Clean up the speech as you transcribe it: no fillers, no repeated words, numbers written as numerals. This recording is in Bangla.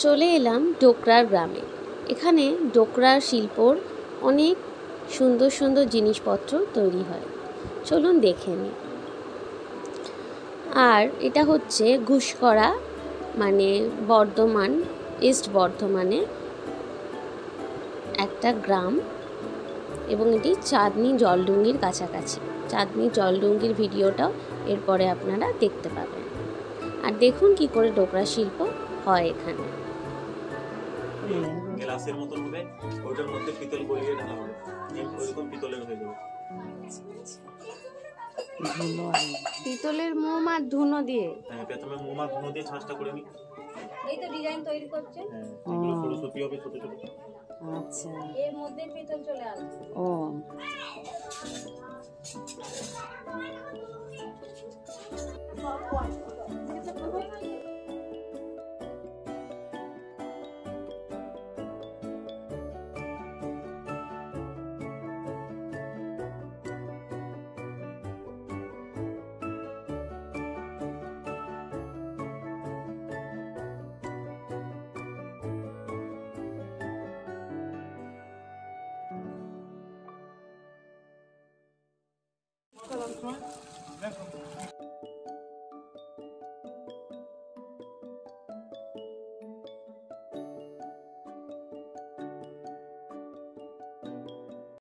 চলে এলাম ডোকরার গ্রামে। এখানে ডোকরার শিল্পর অনেক সুন্দর সুন্দর জিনিসপত্র তৈরি হয়, চলুন দেখে নিই। আর এটা হচ্ছে ঘুষকরা, মানে বর্ধমান, ইস্ট বর্ধমানে একটা গ্রাম, এবং এটি চাঁদনি জলডুঙ্গির কাছাকাছি। চাঁদনি জলডুঙ্গির ভিডিওটাও এরপরে আপনারা দেখতে পাবেন। আর দেখুন কি করে ডোকরা শিল্প হয় এখানে। গ্লাসের মতন হবে, ওটার মধ্যে পিতল গলিয়ে ঢালা হবে, ওইরকম পিতলের হয়ে যাবে। পিতলের মোম আর ধুনো দিয়ে, হ্যাঁ, প্রথমে মোম আর ধুনো দিয়ে ছাঁচটা করে নি। এই তো ডিজাইন তৈরি করছে। হ্যাঁ, এগুলো সরস্বতী হবে ছোট ছোট। আচ্ছা, এর মধ্যে পিতল চলে আসবে। ও